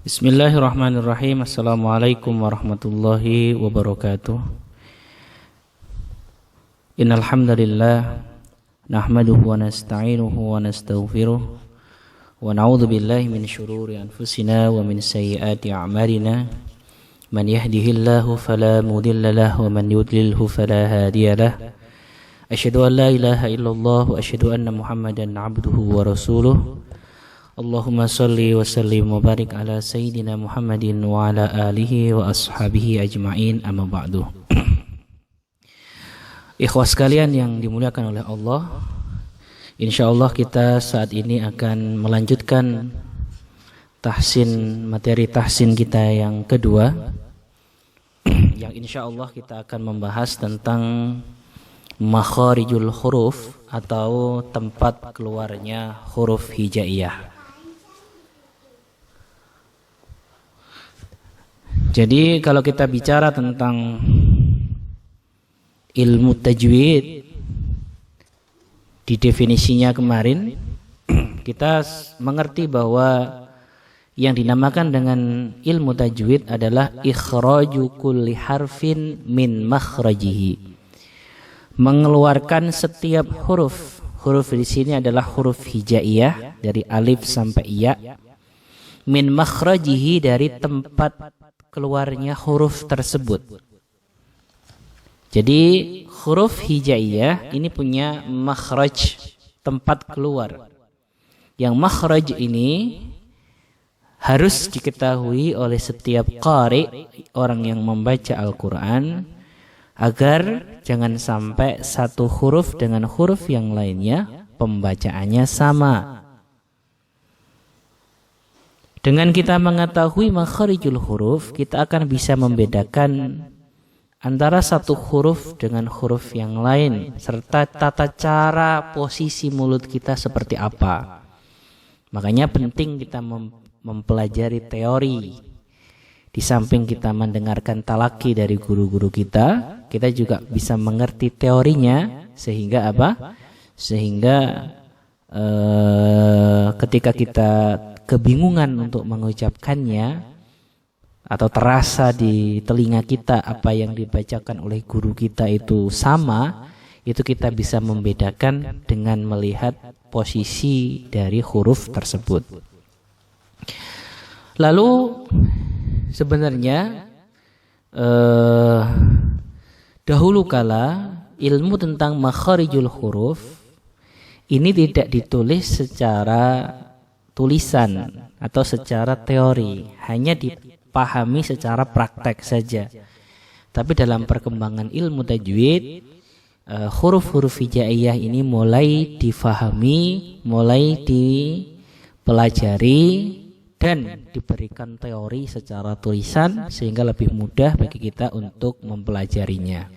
Bismillahirrahmanirrahim. Assalamualaikum warahmatullahi wabarakatuh. Innal hamdalillah nahmaduhu wa nasta'inuhu wa nastaghfiruh wa na'udzu billahi min syururi anfusina wa min sayyiati a'malina. Man yahdihillahu fala mudilla lahu wa man yudlilhu fala hadiya lahu. Asyhadu an la ilaha illallah wa asyhadu anna Muhammadan 'abduhu wa rasuluh. Allahumma salli wa sallim wa barik ala sayyidina Muhammadin wa ala alihi wa ashabihi ajma'in, amma ba'du. Ikhwas sekalian yang dimuliakan oleh Allah, insyaallah kita saat ini akan melanjutkan materi tahsin kita yang kedua, yang insyaallah kita akan membahas tentang makharijul huruf atau tempat keluarnya huruf hijaiyah. Jadi kalau kita bicara tentang ilmu tajwid, di definisinya kemarin kita mengerti bahwa yang dinamakan dengan ilmu tajwid adalah ikhraju kulli harfin min makhrajihi, mengeluarkan setiap huruf. Huruf di sini adalah huruf hijaiyah dari alif sampai ya, min makhrajihi dari tempat keluarnya huruf tersebut. Jadi huruf hijaiyah ini punya makhraj, tempat keluar. Yang makhraj ini harus diketahui oleh setiap qari, orang yang membaca Al-Quran, agar jangan sampai satu huruf dengan huruf yang lainnya pembacaannya sama. Dengan kita mengetahui makharijul huruf, kita akan bisa membedakan antara satu huruf dengan huruf yang lain, serta tata cara posisi mulut kita seperti apa. Makanya penting kita mempelajari teori. Di samping kita mendengarkan talaki dari guru-guru kita, kita juga bisa mengerti teorinya, sehingga apa? Sehingga ketika kita kebingungan untuk mengucapkannya atau terasa di telinga kita apa yang dibacakan oleh guru kita itu sama, itu kita bisa membedakan dengan melihat posisi dari huruf tersebut. Lalu sebenarnya dahulu kala ilmu tentang makharijul huruf ini tidak ditulis secara tulisan atau secara teori, hanya dipahami secara praktek saja. Tapi dalam perkembangan ilmu tajwid, huruf-huruf hijaiyah ini mulai difahami, mulai dipelajari, dan diberikan teori secara tulisan sehingga lebih mudah bagi kita untuk mempelajarinya.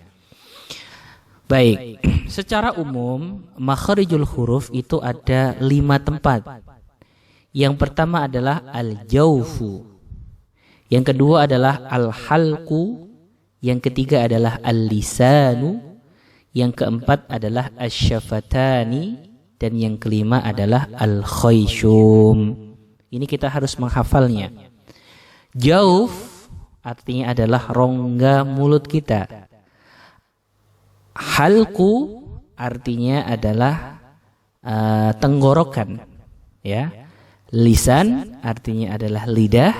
Baik, secara umum makharijul huruf itu ada 5 tempat. Yang pertama adalah al-jawfu, yang kedua adalah al-halqu, yang ketiga adalah al-lisanu, yang keempat adalah asy-syafatani, dan yang kelima adalah al-khayshum. Ini kita harus menghafalnya. Jawf artinya adalah rongga mulut kita. Halqu artinya adalah tenggorokan, ya. Lisan artinya adalah lidah.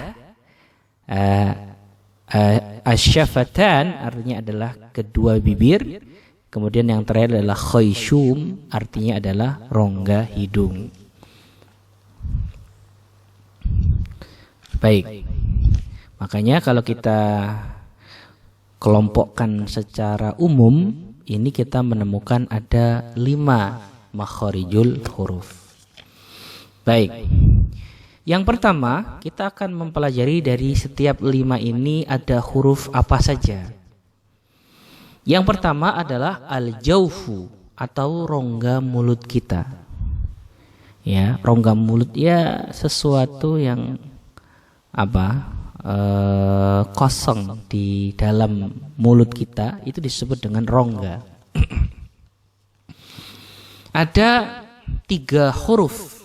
Asy-syafatan artinya adalah kedua bibir. Kemudian yang terakhir adalah khayshum, artinya adalah rongga hidung. Baik. Makanya kalau kita kelompokkan secara umum, ini kita menemukan ada 5 makharijul huruf. Baik. Yang pertama, kita akan mempelajari dari setiap 5 ini ada huruf apa saja. Yang pertama adalah al-jawfu atau rongga mulut kita. Ya, rongga mulut ya sesuatu yang kosong di dalam mulut kita, itu disebut dengan rongga. Ada 3 huruf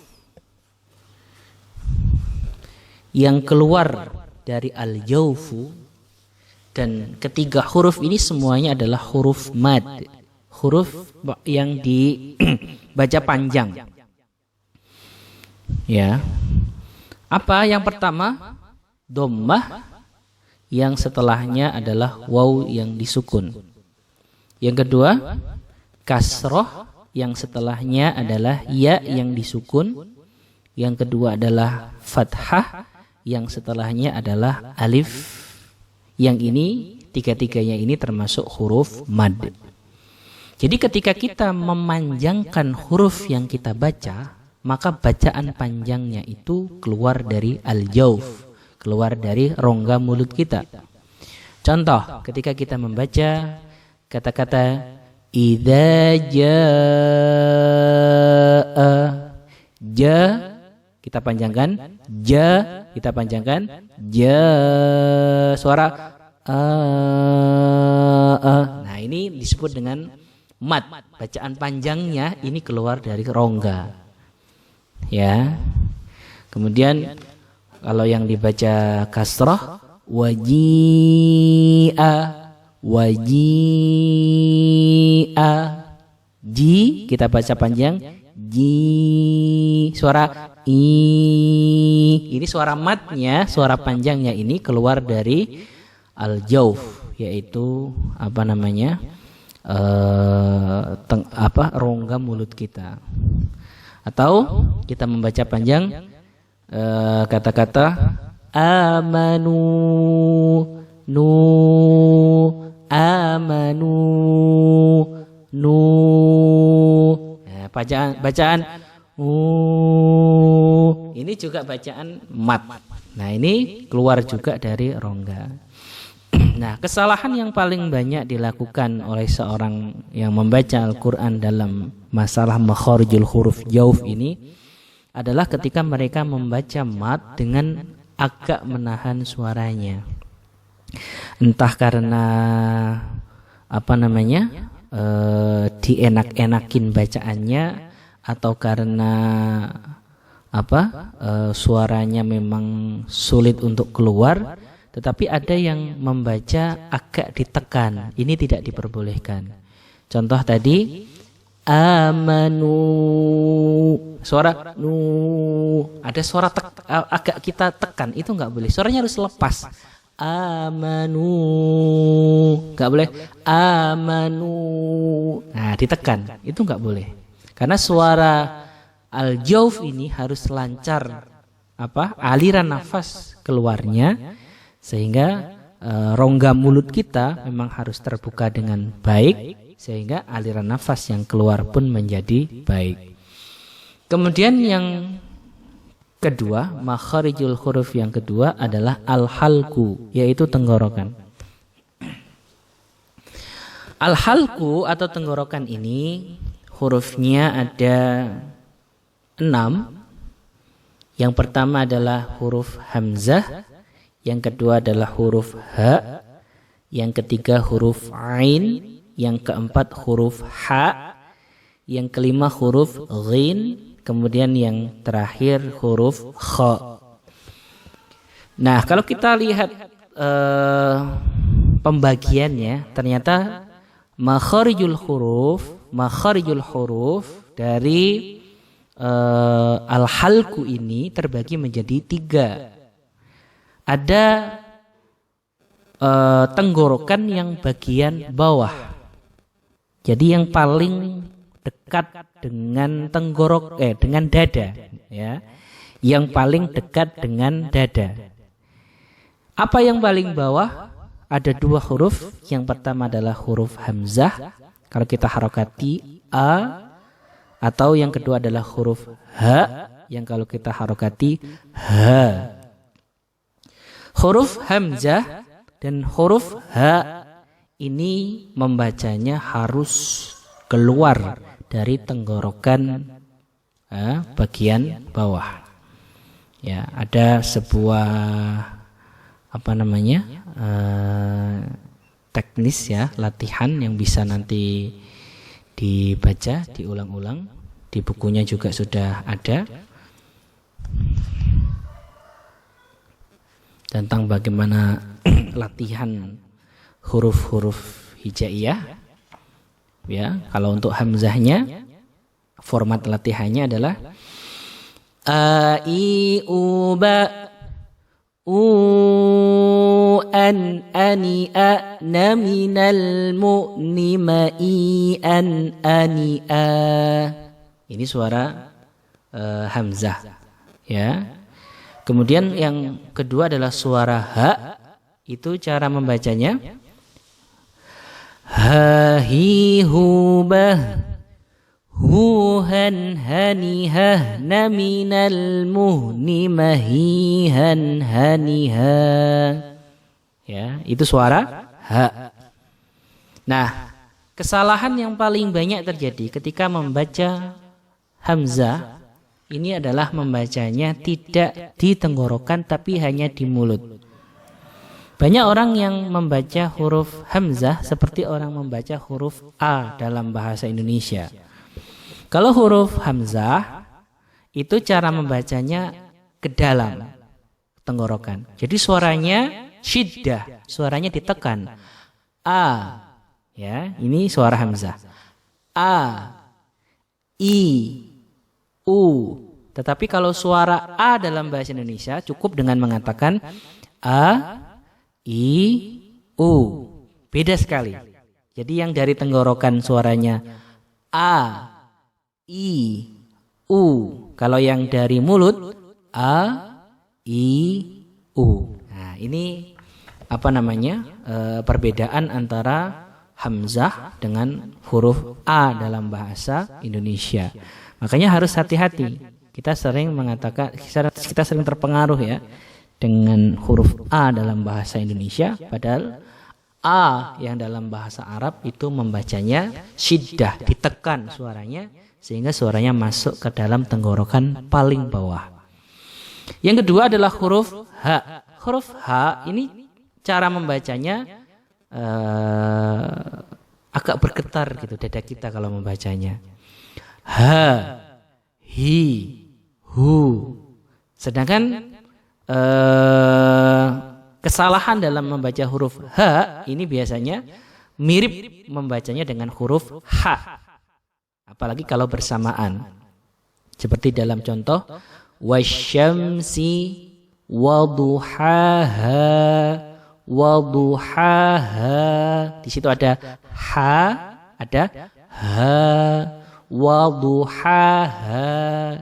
yang keluar dari al-jawfu, dan ketiga huruf ini semuanya adalah huruf mad, huruf yang dibaca panjang. Ya. Apa yang pertama? Dhammah, yang setelahnya adalah waw yang disukun. Yang kedua, kasroh, yang setelahnya adalah ya yang disukun. Yang kedua adalah fathah, yang setelahnya adalah alif. Yang ini, tiga-tiganya ini termasuk huruf mad. Jadi ketika kita memanjangkan huruf yang kita baca, maka bacaan panjangnya itu keluar dari al-jawf, keluar dari rongga mulut kita. Contoh, ketika kita membaca kata-kata idza jaa, ja kita panjangkan, ja kita panjangkan, ja suara nah ini disebut dengan mad. Bacaan panjangnya ini keluar dari rongga. Ya. Kemudian kalau yang dibaca kasrah, waji'a, waji'a, ji kita baca panjang, ji suara i, ini suara matnya, suara panjangnya ini keluar dari al-jawf, yaitu apa namanya, rongga mulut kita. Atau kita membaca panjang kata-kata amanu, nu, amanu, nu. Nah, bacaan ini juga bacaan mat. Nah, ini keluar juga dari rongga. Nah, kesalahan yang paling banyak dilakukan oleh seorang yang membaca Al-Quran dalam masalah makharijul huruf jawf ini adalah ketika mereka membaca mat dengan agak menahan suaranya. Entah karena apa namanya, dienak-enakin bacaannya, atau karena suaranya memang sulit untuk keluar. Tetapi ada yang membaca agak ditekan. Ini tidak diperbolehkan. Contoh tadi amanu, suara nu, ada suara agak kita tekan, itu nggak boleh. Suaranya harus lepas. Amanu, nggak boleh. Amanu, nah ditekan, itu nggak boleh. Karena suara al-jawf ini harus lancar, aliran nafas keluarnya, sehingga rongga mulut kita memang harus terbuka dengan baik, sehingga aliran nafas yang keluar pun menjadi baik. Kemudian yang kedua, makharijul huruf yang kedua adalah al-halku, yaitu tenggorokan. Al-halku atau tenggorokan ini hurufnya ada 6. Yang pertama adalah huruf hamzah, yang kedua adalah huruf ha, yang ketiga huruf ain, yang keempat huruf ha, yang kelima huruf ghin, kemudian yang terakhir huruf kha. Nah, kalau kita lihat pembagiannya, ternyata makharijul huruf dari al-halku ini terbagi menjadi 3. Ada tenggorokan yang bagian bawah. Jadi yang paling dekat dengan dengan dada, ya. Yang paling dekat dengan dada. Apa yang paling bawah? Ada 2 huruf. Yang pertama adalah huruf hamzah, kalau kita harokati a, atau yang kedua adalah huruf ha, yang kalau kita harokati ha. Huruf hamzah dan huruf ha ini membacanya harus keluar dari tenggorokan bagian bawah. Ya, ada sebuah teknis, ya, latihan yang bisa nanti dibaca, diulang-ulang. Di bukunya juga sudah ada. tentang bagaimana latihan huruf-huruf hijaiyah. Ya, kalau untuk hamzahnya format latihannya adalah a i u ba u an ani a na minal mu ni ma i an ani a. Ini suara hamzah, ya. Kemudian yang kedua adalah suara ha. Itu cara membacanya ha hi hu bah hu han hani ha na minal muhni mahihan haniha. Ya, itu suara ha. Nah, kesalahan yang paling banyak terjadi ketika membaca hamzah ini adalah membacanya tidak di tenggorokan tapi hanya di mulut. Banyak orang yang membaca huruf hamzah seperti orang membaca huruf A dalam bahasa Indonesia. Kalau huruf hamzah itu cara membacanya ke dalam tenggorokan. Jadi suaranya syiddah, suaranya ditekan. A, ya, ini suara hamzah. A, I, U. Tetapi kalau suara A dalam bahasa Indonesia cukup dengan mengatakan A, I, U. Beda sekali. Jadi yang dari tenggorokan suaranya A, I, U. Kalau yang dari mulut A, I, U. Nah, ini apa namanya? Perbedaan antara hamzah dengan huruf A dalam bahasa Indonesia. Makanya harus hati-hati. Kita sering mengatakan, kita sering terpengaruh ya dengan huruf A dalam bahasa Indonesia, padahal A yang dalam bahasa Arab itu membacanya syiddah, ditekan suaranya sehingga suaranya masuk ke dalam tenggorokan paling bawah. Yang kedua adalah huruf H. Huruf H ini cara membacanya agak bergetar gitu dada kita kalau membacanya. H, hi, hu. Sedangkan kesalahan dalam membaca huruf H ini biasanya mirip membacanya dengan huruf H, apalagi kalau bersamaan seperti dalam contoh wasyamsi waduhaha waduhaha. Di situ ada H, ada H, waduhaha.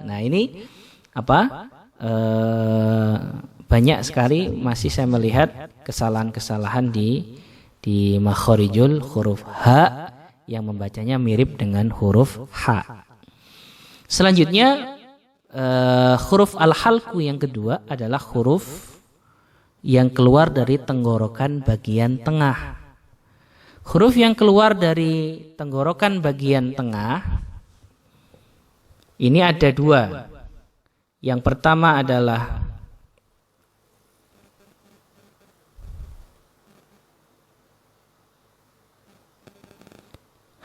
Nah, ini apa? Banyak sekali masih saya melihat kesalahan-kesalahan di makhorijul huruf H yang membacanya mirip dengan huruf H. Selanjutnya huruf al-halku yang kedua adalah huruf yang keluar dari tenggorokan bagian tengah. Huruf yang keluar dari tenggorokan bagian tengah ini ada dua. Yang pertama adalah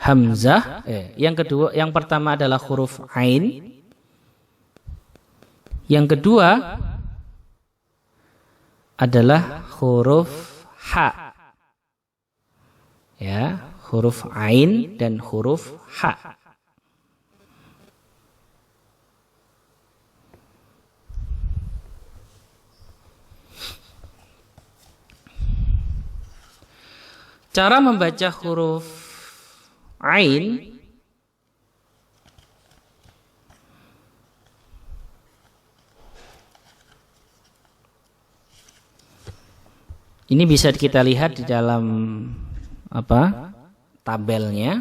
hamzah. Yang pertama adalah huruf ain. Yang kedua adalah huruf ha. Ya, huruf ain dan huruf ha. Cara membaca huruf ain ini bisa kita lihat di dalam apa? Tabelnya.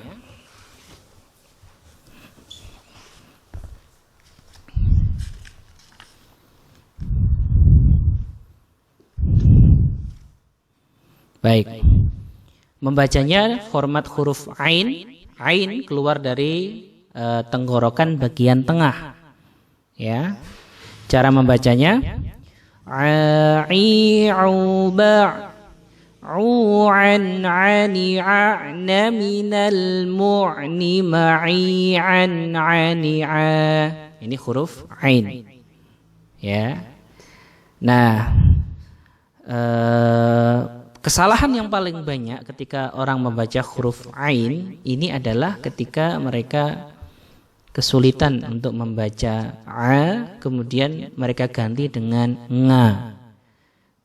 Baik. Membacanya format huruf ain. Ain keluar dari tenggorokan bagian tengah. Ya. Cara membacanya a'i'uba' u'an 'ani 'na minal mu'ni ma'i'an 'ani'a. Ini huruf ain. Ya. Nah, kesalahan yang paling banyak ketika orang membaca huruf ain ini adalah ketika mereka kesulitan untuk membaca a, kemudian mereka ganti dengan nga.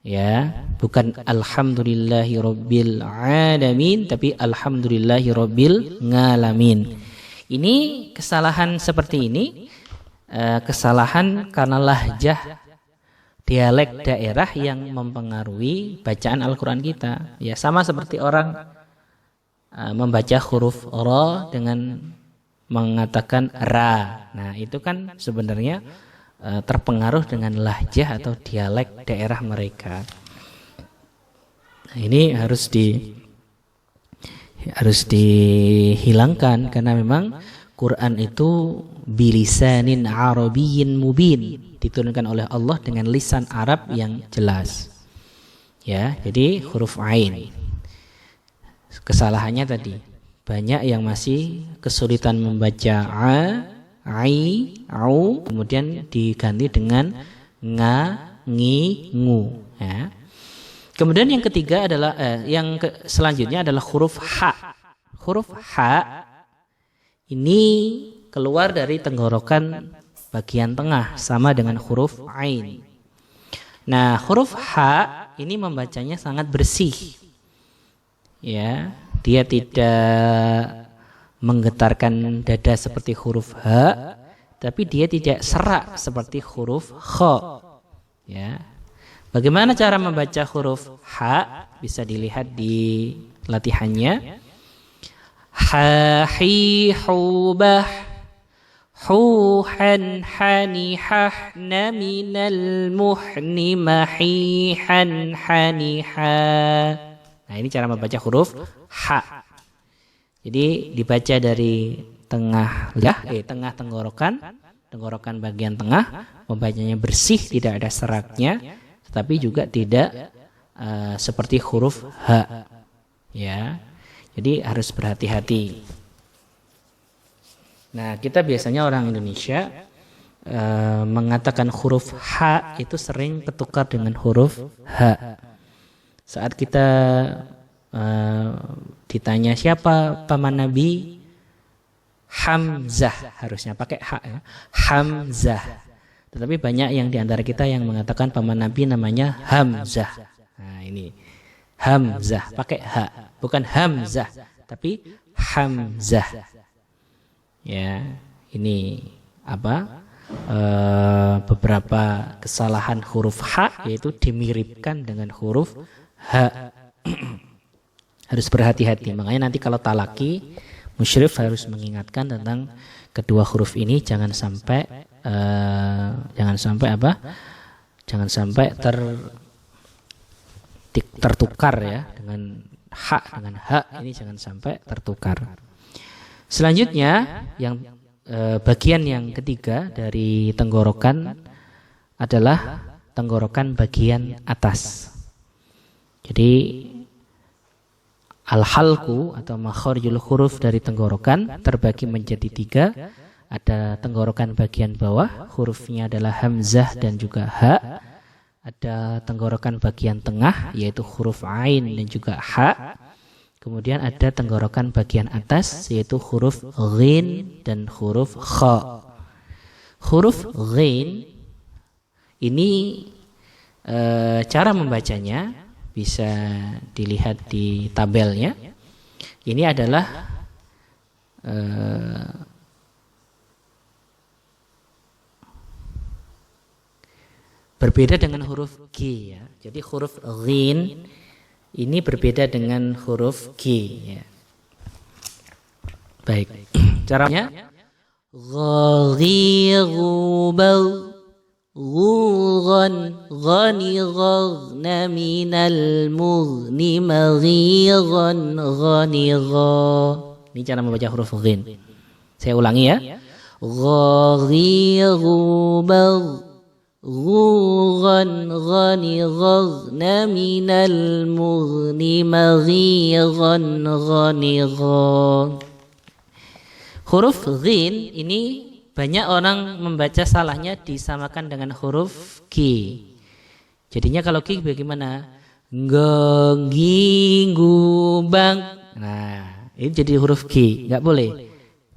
Ya, bukan alhamdulillahirabbil alamin tapi alhamdulillahirabbil ngalamin. Ini kesalahan seperti ini kesalahan karena lahjah dialek daerah yang mempengaruhi bacaan Al-Qur'an kita. Ya, sama seperti orang membaca huruf ra dengan mengatakan ra. Nah, itu kan sebenarnya terpengaruh dengan lahjah atau dialek daerah mereka. Nah, ini harus dihilangkan karena memang Quran itu bilisanin arabiyyin mubin, diturunkan oleh Allah dengan lisan Arab yang jelas. Ya, jadi huruf ain. Kesalahannya tadi banyak yang masih kesulitan membaca a, ai, au, kemudian diganti dengan nga, ngi, ngu. Ya. Kemudian yang ketiga adalah selanjutnya adalah huruf ha. Huruf ha ini keluar dari tenggorokan bagian tengah sama dengan huruf ain. Nah, huruf ha ini membacanya sangat bersih. Ya, dia tidak menggetarkan dada seperti huruf H, tapi dia tidak serak seperti huruf Kha. Ya. Bagaimana cara membaca huruf H? Bisa dilihat di latihannya. Ha, hi, hu, bah, hu, han, hani, hah, na, minal, muhni, mahi, han, hani, ha. Nah, ini cara membaca huruf H. Jadi dibaca dari tengah tengah tenggorokan bagian tengah, membacanya bersih, tidak ada seraknya, tetapi juga tidak seperti huruf H. Ya, jadi harus berhati-hati. Nah, kita biasanya orang Indonesia mengatakan huruf H itu sering ketukar dengan huruf H. Saat kita ditanya siapa paman Nabi, Hamzah, harusnya pakai H ya, Hamzah. Tetapi banyak yang diantara kita yang mengatakan paman Nabi namanya Hamzah. Nah, ini Hamzah pakai H, bukan Hamzah tapi Hamzah. Ya, ini apa? Beberapa kesalahan huruf H, yaitu dimiripkan dengan huruf H. Harus berhati-hati. Makanya nanti kalau talaki, musyrif harus mengingatkan tentang kedua huruf ini, jangan sampai tertukar ya, dengan dengan H ini jangan sampai tertukar. Selanjutnya yang bagian yang ketiga dari tenggorokan adalah tenggorokan bagian atas. Jadi al-halqu atau makharijul huruf dari tenggorokan terbagi menjadi tiga. Ada tenggorokan bagian bawah, hurufnya adalah hamzah dan juga ha. Ada tenggorokan bagian tengah, yaitu huruf ain dan juga ha. Kemudian ada tenggorokan bagian atas, yaitu huruf ghin dan huruf kha. Huruf ghin ini cara membacanya bisa dilihat di tabelnya. Ini adalah berbeda dengan huruf G ya. Jadi huruf ghin ini berbeda dengan huruf G ya. Baik. Caranya ghaghibal ghugan ghani ghagna minal mughni maghigan ghani gha. Ini cara membaca huruf ghin. Saya ulangi ya. Ghaghibal ghugan ghani ghagna minal mughni maghigan ghani gha. Huruf ghin ini banyak orang membaca salahnya disamakan dengan huruf G. Jadinya kalau ki bagaimana? Genggingubang. Nah, ini jadi huruf ki, nggak boleh.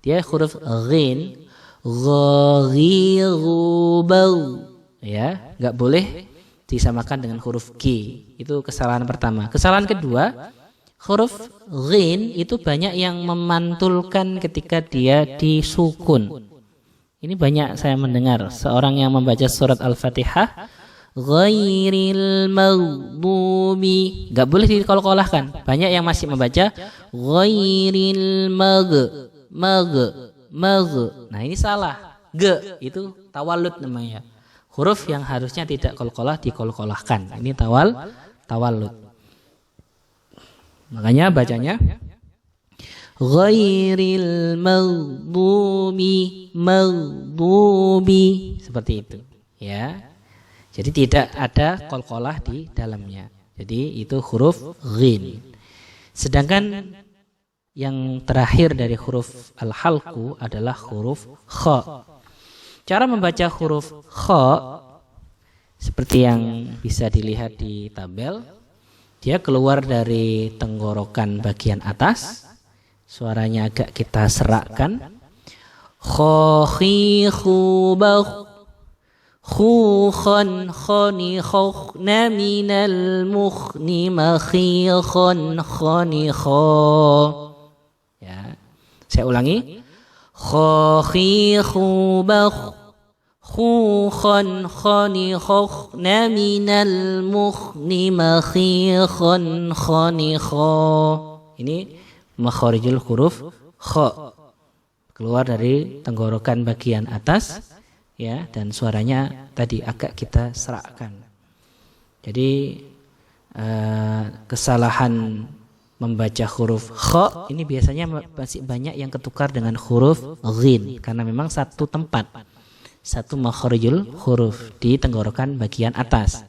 Dia huruf ghin, ghirubau. Ya, nggak boleh disamakan dengan huruf ki. Itu kesalahan pertama. Kesalahan kedua, huruf ghin itu banyak yang memantulkan ketika dia disukun. Ini banyak saya mendengar seorang yang membaca surat Al-Fatihah ghairil maghdubi, enggak boleh dikolkolahkan. Banyak yang masih membaca ghairil mag. Nah, ini salah. G itu tawallud namanya. Huruf yang harusnya tidak kolkolah dikolkolahkan. Ini tawallud. Makanya bacanya ghairil maghdubi seperti itu, ya. Jadi tidak ada qalqalah di dalamnya. Jadi itu huruf ghin. Sedangkan yang terakhir dari huruf al-halqu adalah huruf kha. Cara membaca huruf kha seperti yang bisa dilihat di tabel, dia keluar dari tenggorokan bagian atas. Suaranya agak kita serakkan. Kha khi khu ba khu khan khani khna minal mukhni makhi khan khani kha. Ya, saya ulangi. Kha khi khu ba khu khan khani khna minal mukhni makhi khan khani kha. Ini makharijul huruf kha, keluar dari tenggorokan bagian atas, ya, dan suaranya tadi agak kita serakkan. Jadi kesalahan membaca huruf kha ini biasanya masih banyak yang ketukar dengan huruf ghin, karena memang satu tempat, satu makharijul huruf di tenggorokan bagian atas,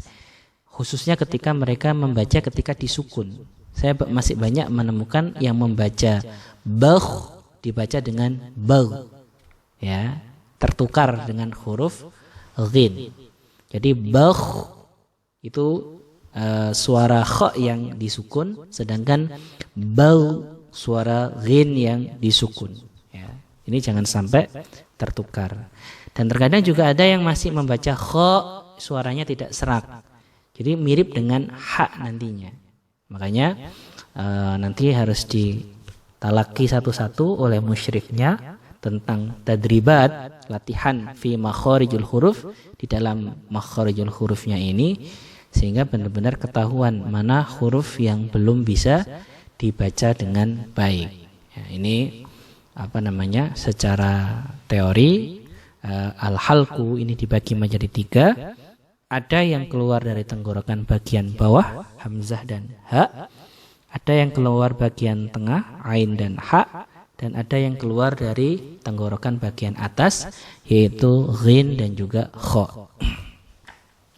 khususnya ketika mereka membaca ketika disukun. Saya masih banyak menemukan yang membaca bagh dibaca dengan bagh, ya, tertukar dengan huruf ghin. Jadi bagh itu suara kha yang disukun, sedangkan bagh suara ghin yang disukun, ya. Ini jangan sampai tertukar. Dan terkadang juga ada yang masih membaca kha suaranya tidak serak, jadi mirip dengan ha nantinya. Makanya nanti harus ditalaki satu-satu oleh musyrifnya tentang tadribat, latihan fi makharijul huruf, di dalam makharijul hurufnya ini, sehingga benar-benar ketahuan mana huruf yang belum bisa dibaca dengan baik. Ya, ini secara teori al-halqu ini dibagi menjadi 3. Ada yang keluar dari tenggorokan bagian bawah, hamzah dan ha. Ada yang keluar bagian tengah, ain dan ha. Dan ada yang keluar dari tenggorokan bagian atas, yaitu ghin dan juga kha.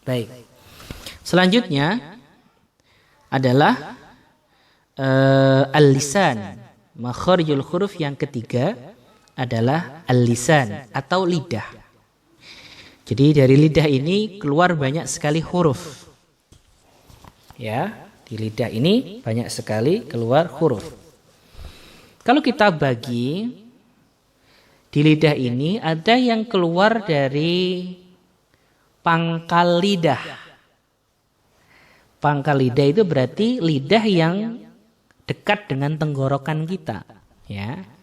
Baik. Selanjutnya adalah al-lisan. Makharijul huruf yang ketiga adalah al-lisan atau lidah. Jadi dari lidah ini keluar banyak sekali huruf. Ya, di lidah ini banyak sekali keluar huruf. Kalau kita bagi, di lidah ini ada yang keluar dari pangkal lidah. Pangkal lidah itu berarti lidah yang dekat dengan tenggorokan kita, ya.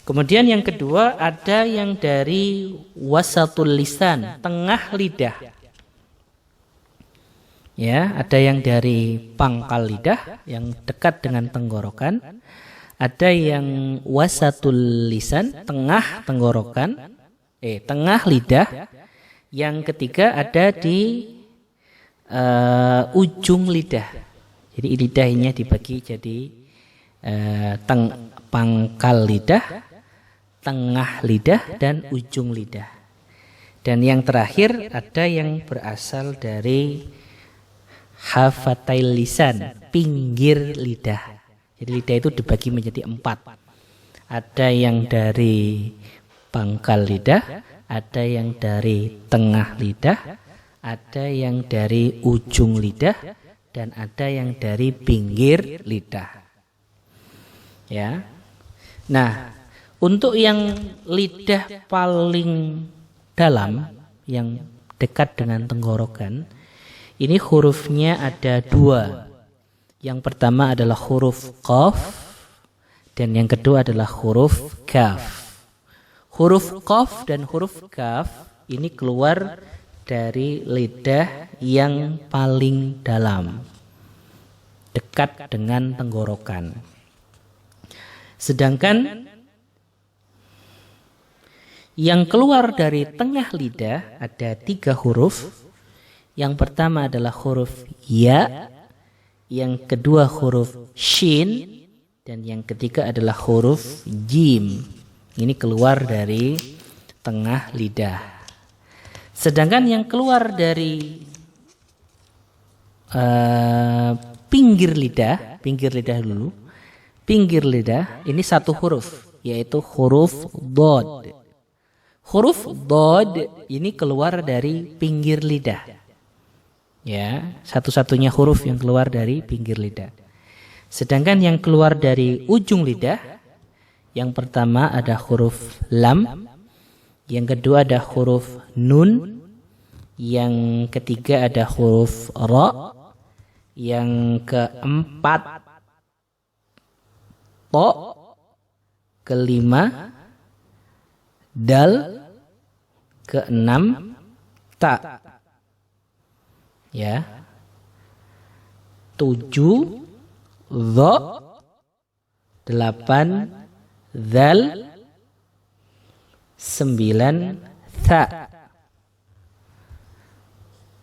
Kemudian yang kedua ada yang dari wasatul lisan, tengah lidah. Ya, ada yang dari pangkal lidah yang dekat dengan tenggorokan. Ada yang wasatul lisan, tengah tenggorokan, tengah lidah. Yang ketiga ada di ujung lidah. Jadi lidah ini dibagi jadi pangkal lidah, tengah lidah, dan ujung lidah. Dan yang terakhir ada yang berasal dari hafatil lisan, pinggir lidah. Jadi lidah itu dibagi menjadi 4. Ada yang dari pangkal lidah, ada yang dari tengah lidah, ada yang dari ujung lidah, dan ada yang dari pinggir lidah. Ya. Nah, untuk yang lidah paling dalam, yang dekat dengan tenggorokan, ini hurufnya ada 2. Yang pertama adalah huruf qaf, dan yang kedua adalah huruf kaf. Huruf qaf dan huruf kaf ini keluar dari lidah yang paling dalam, dekat dengan tenggorokan. Sedangkan yang keluar dari tengah lidah ada 3 huruf. Yang pertama adalah huruf ya, yang kedua huruf shin, dan yang ketiga adalah huruf jim. Ini keluar dari tengah lidah. Sedangkan yang keluar dari pinggir lidah dulu. Pinggir lidah ini 1 huruf, yaitu huruf dod. Huruf dod ini keluar dari pinggir lidah. Ya, satu-satunya huruf yang keluar dari pinggir lidah. Sedangkan yang keluar dari ujung lidah, yang pertama ada huruf lam, yang kedua ada huruf nun, yang ketiga ada huruf ra, yang keempat to, kelima dal, keenam ta. Ya. 7 dha, 8 dzal, 9 tha,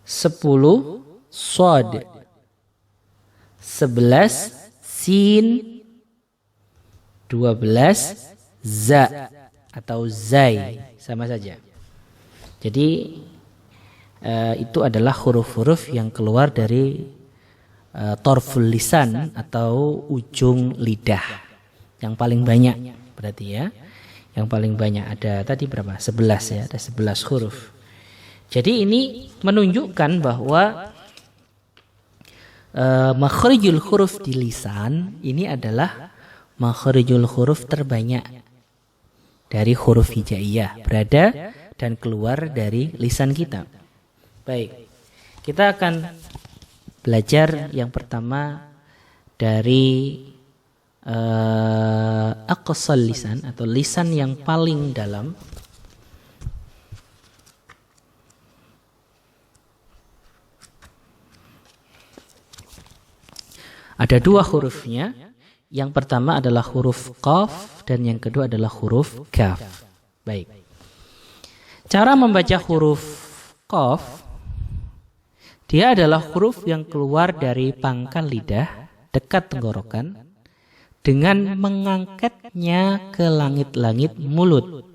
10 shad, 11 sin, 12 za atau zai, sama saja. Jadi itu adalah huruf-huruf yang keluar dari torful lisan atau ujung lidah. Yang paling banyak berarti ya. Yang paling banyak ada tadi berapa? 11 ya, ada 11 huruf. Jadi ini menunjukkan bahwa makhrijul huruf di lisan ini adalah makhrijul huruf terbanyak dari huruf hijaiyah, berada dan keluar dari lisan kita. Baik, kita akan belajar yang pertama dari aqsal lisan atau lisan yang paling dalam. Ada 2 hurufnya. Yang pertama adalah huruf qaf dan yang kedua adalah huruf kaf. Baik. Cara membaca huruf qaf, dia adalah huruf yang keluar dari pangkal lidah dekat tenggorokan dengan mengangkatnya ke langit-langit mulut.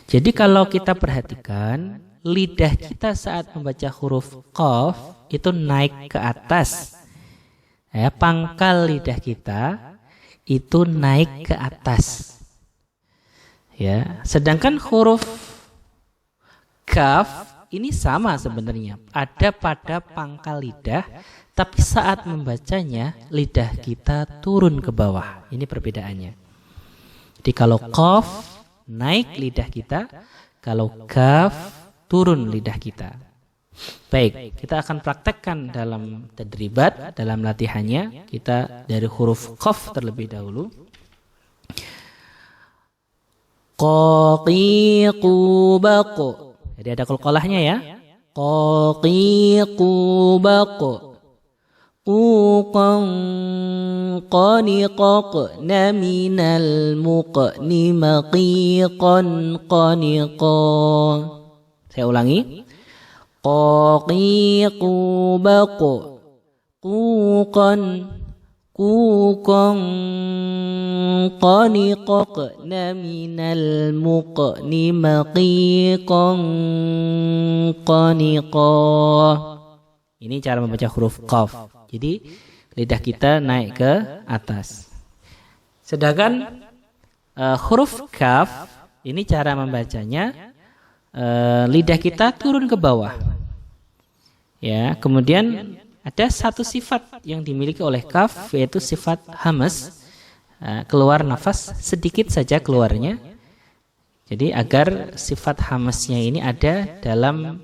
Jadi kalau kita perhatikan, lidah kita saat membaca huruf qaf itu naik ke atas. Ya, pangkal lidah kita itu naik ke atas. Ya, sedangkan huruf kaf ini sama sebenarnya, ada pada pangkal lidah, tapi saat membacanya lidah kita turun ke bawah. Ini perbedaannya. Jadi kalau qaf naik lidah kita, kalau kaf turun lidah kita. Baik, kita akan praktekkan dalam tadribat, dalam latihannya. Kita dari huruf qaf terlebih dahulu. Qaqiqu baqu. Jadi ada qalqalahnya ya. Qaqiqu baqu. Quqan qaniqaqna minal muqni maqiqan qaniqa. Saya ulangi. Qaqiqu baqu. Quqan qaniqaqna minal muqni maqiqan qaniqa. Ini cara membaca huruf qaf. Jadi lidah kita naik ke atas. Sedangkan huruf kaf ini cara membacanya lidah kita turun ke bawah. Ya, kemudian ada satu sifat yang dimiliki oleh kaf, yaitu sifat hamas, keluar nafas sedikit saja keluarnya. Jadi agar sifat hamasnya ini ada dalam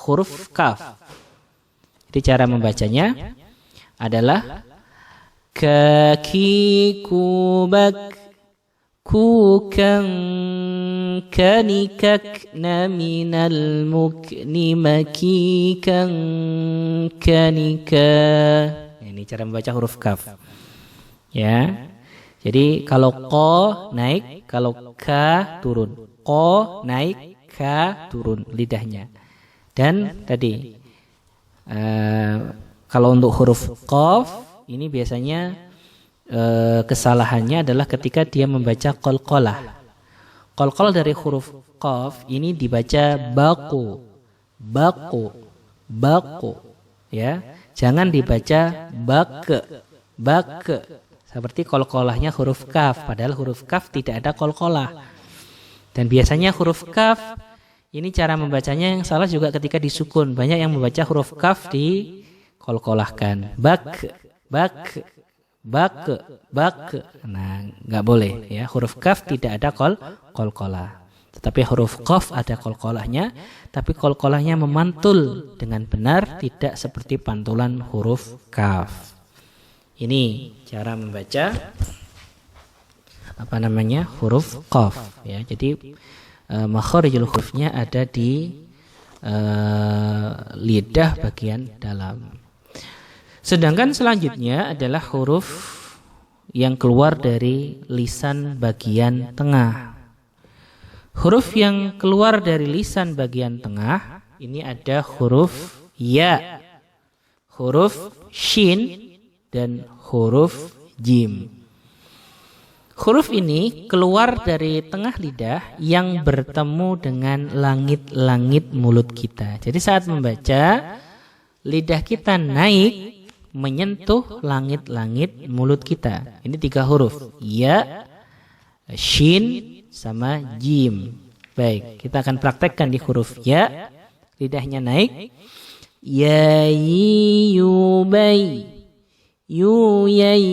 huruf kaf. Jadi cara membacanya adalah kaki kubak kukan kanikakna minal mukni makikan kanika. Ini cara membaca huruf kaf. Ya. Jadi kalau ko naik, kalau ka turun. Ko naik, ka turun lidahnya. Dan tadi kalau untuk huruf qaf ini biasanya kesalahannya adalah ketika dia membaca qalqalah. Qalqal dari huruf qaf ini dibaca baku, baku, baku, ya. Jangan dibaca bake, bake. Seperti qalqalahnya huruf kaf, padahal huruf kaf tidak ada qalqalah. Dan biasanya huruf kaf ini cara membacanya yang salah juga ketika disukun. Banyak yang membaca huruf kaf di qalqalahkan. Bak, bak, bak, bak. Nah, nggak boleh ya. Huruf kaf tidak ada qalqalah. Tetapi huruf qaf ada qalqalahnya, tapi qalqalahnya memantul dengan benar, tidak seperti pantulan huruf kaf. Ini cara membaca huruf qaf ya. Jadi makharijul hurufnya ada di lidah bagian dalam. Sedangkan selanjutnya adalah huruf yang keluar dari lisan bagian tengah. Huruf yang keluar dari lisan bagian tengah ini ada huruf ya, huruf shin, dan huruf jim. Huruf ini keluar dari tengah lidah yang bertemu dengan langit-langit mulut kita. Jadi saat membaca, lidah kita naik menyentuh langit-langit mulut kita. Ini 3 huruf. Ya, shin, sama jim. Baik, kita akan praktekkan di huruf ya. Lidahnya naik. Ya, yi, yu, bai. Yu yai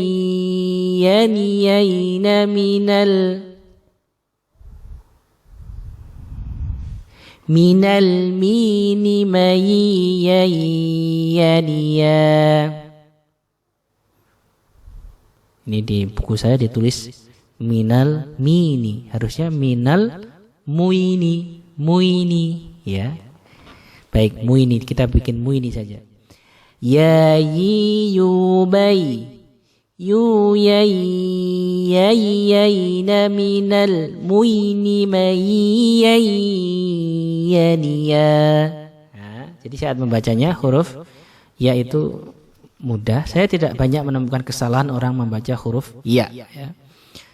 yani yaina minal mini mai yai yani ya. Ini di buku saya ditulis minal mini, harusnya minal muini, muini ya. Baik, muini kita bikin muini saja. Ya yi yu bai yu yai yai yaina minal muini mai yai yani ya. Nah, jadi saat membacanya huruf ya itu mudah. Saya tidak banyak menemukan kesalahan orang membaca huruf ya.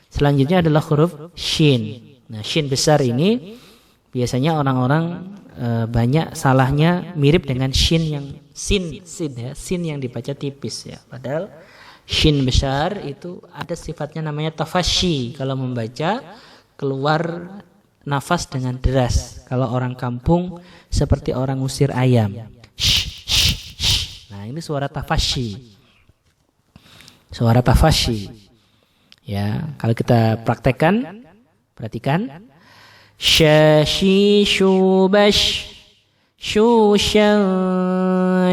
Selanjutnya adalah huruf shin. Nah, shin besar ini biasanya orang-orang banyak salahnya mirip dengan shin yang sin ya, sin yang dibaca tipis ya. Padahal shin besar itu ada sifatnya namanya tafashi. Kalau membaca keluar nafas dengan deras. Kalau orang kampung seperti orang ngusir ayam. Nah, ini suara tafashi. Suara tafashi. Ya, kalau kita praktekkan, perhatikan. Syashi shubash shushan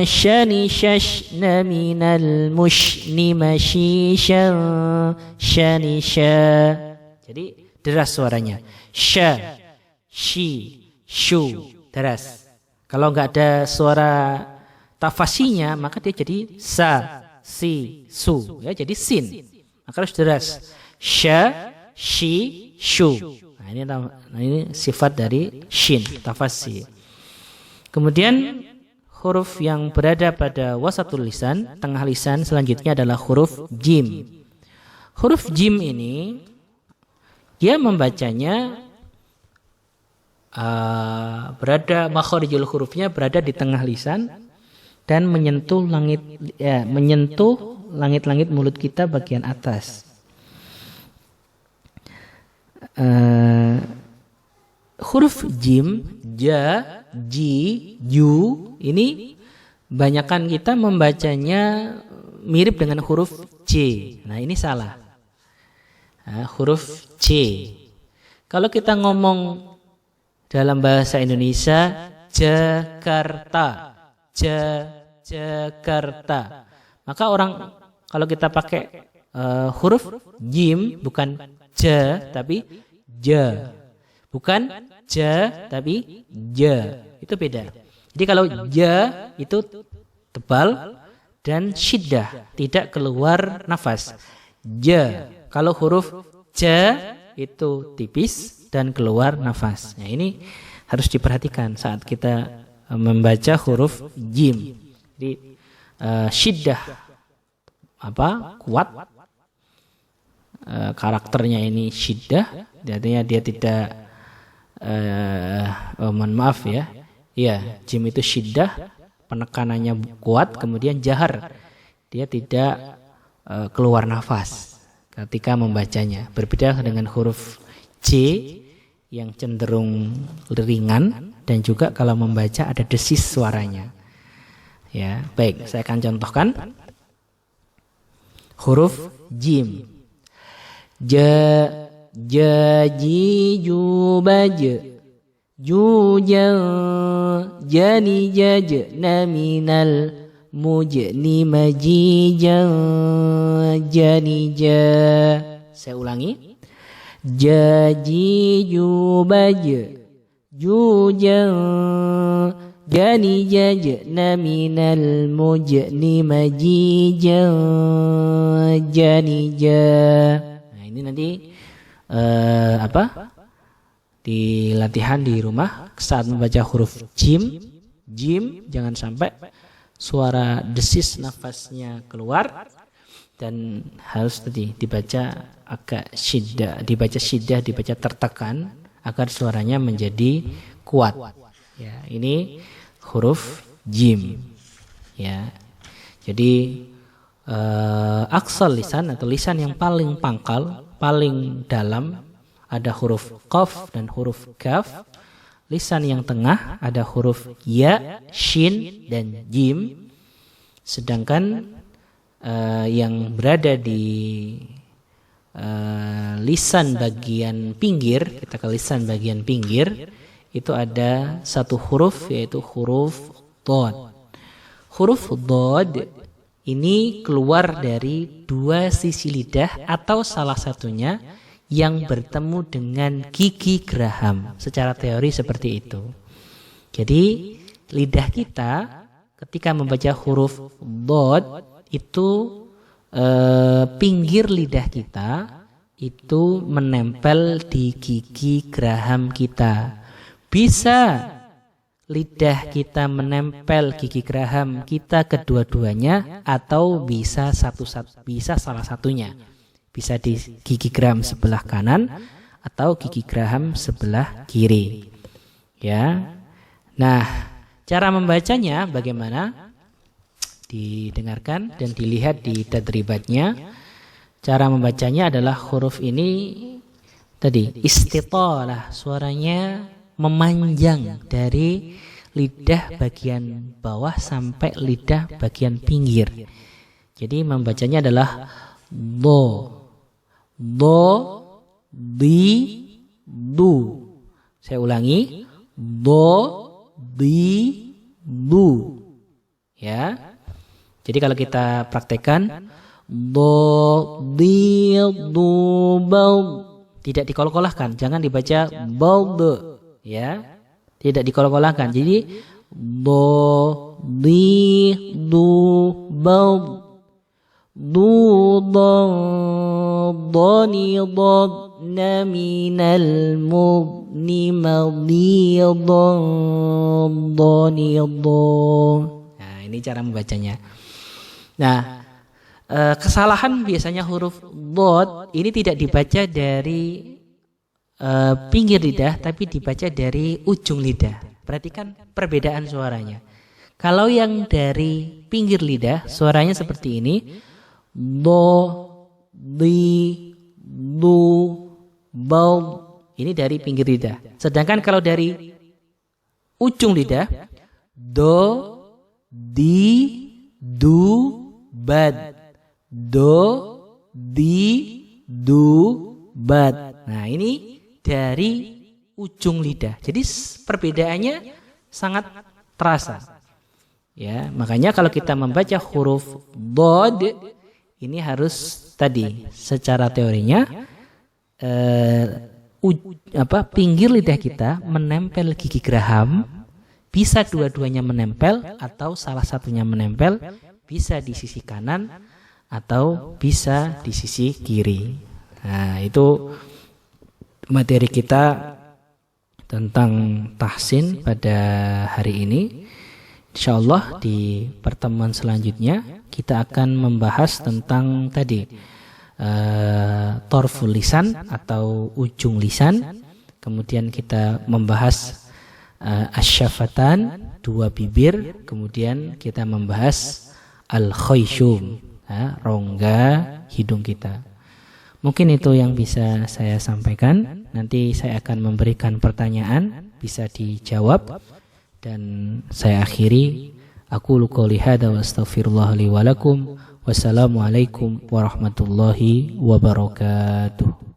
shani shashna minal mushni mashishan shani sha. Jadi deras suaranya. Sha, shi, shu, deras. Kalau nggak ada suara tafasinya maka dia jadi sa, si, su ya, jadi sin. Maka harus deras. Sha, shi, shu. Nah, ini sifat dari shin, tafasi. Kemudian huruf yang berada pada wasatul lisan, tengah lisan, selanjutnya adalah huruf jim. Huruf jim ini dia membacanya berada, makharijul hurufnya berada di tengah lisan dan menyentuh langit-langit mulut kita bagian atas. huruf jim, ja, ji, ju ini banyakan kita membacanya mirip dengan huruf C. Nah, ini salah. Nah, huruf C. Kalau kita ngomong dalam bahasa Indonesia Jakarta, Jakarta. Maka orang kalau kita pakai huruf jim bukan ja tapi ja. Bukan ja tapi ja. Itu beda. Jadi kalau ja itu tebal dan syiddah, tidak keluar nafas. Ja. Kalau huruf ja itu tipis dan keluar nafas. Nah, ini harus diperhatikan saat kita membaca huruf jim. Jadi syiddah kuat, karakternya ini syiddah, artinya dia tidak mohon maaf ya. Iya, jim itu syiddah, penekanannya kuat, kemudian jahar. Dia tidak keluar nafas ketika membacanya. Berbeda dengan huruf C yang cenderung ringan dan juga kalau membaca ada desis suaranya. Ya, baik, saya akan contohkan huruf jim. Ja, ja, ji, ju, baj, ju, ja, jani, jaj, naminal, mujni, maji, ja, jani, ja. Saya ulangi. Jaji jubaj juja jani jajna minal mujni majija jani ja. Nah, ini nanti di latihan di rumah saat membaca huruf jim jangan sampai suara desis nafasnya keluar dan harus tadi dibaca agak syiddah, dibaca tertekan agar suaranya menjadi kuat. Ya, ini huruf jim. Ya. Jadi aksal lisan atau lisan yang paling pangkal, paling dalam ada huruf qaf dan huruf kaf. Lisan yang tengah ada huruf ya, shin dan jim. Sedangkan yang berada di lisan bagian pinggir, kita ke lisan bagian pinggir itu ada satu huruf yaitu huruf dhad. Huruf dhad ini keluar dari dua sisi lidah atau salah satunya yang bertemu dengan gigi geraham. Secara teori seperti itu. Jadi lidah kita ketika membaca huruf dhad itu pinggir lidah kita itu menempel di gigi geraham kita. Bisa lidah kita menempel gigi geraham kita kedua-duanya atau bisa salah satunya. Bisa di gigi geraham sebelah kanan atau gigi geraham sebelah kiri. Ya. Nah, cara membacanya bagaimana? Didengarkan dan dilihat di tadribatnya. Cara membacanya adalah huruf ini tadi istitalah, suaranya memanjang dari lidah bagian bawah sampai lidah bagian pinggir. Jadi membacanya adalah do, di, du. Saya ulangi, do, di, du. Ya. Jadi kalau kita praktekkan do, di, du, bal, tidak dikolok-kolahkan, jangan dibaca balde, ya, tidak dikolok-kolahkan. Jadi do, di, du, bal, du, do, ni, do, na, minal, mubni, madi, do, ni, do. Nah, ini cara membacanya. Nah, kesalahan biasanya huruf dhad ini tidak dibaca dari pinggir lidah, tapi dibaca dari ujung lidah. Perhatikan perbedaan suaranya. Kalau yang dari pinggir lidah, suaranya seperti ini. Do, di, du, bal, ini dari pinggir lidah. Sedangkan kalau dari ujung lidah, do, di, du, bad. Do, di, du, bad. Nah, ini dari ujung lidah. Jadi perbedaannya sangat terasa. Ya, makanya kalau kita membaca huruf dod, ini harus tadi secara teorinya pinggir lidah kita menempel gigi geraham, bisa dua-duanya menempel atau salah satunya menempel, bisa di sisi kanan atau bisa di sisi kiri. Nah, itu materi kita tentang tahsin pada hari ini. Insyaallah di pertemuan selanjutnya kita akan membahas tentang tadi torful lisan atau ujung lisan. Kemudian kita membahas asyafatan, dua bibir. Kemudian kita membahas al-khayshum, rongga hidung kita. Mungkin itu yang bisa saya sampaikan. Nanti saya akan memberikan pertanyaan, bisa dijawab. Dan saya akhiri, aqulu qouli hadza wa astaghfirullah li wa lakum. Wassalamualaikum warahmatullahi wabarakatuh.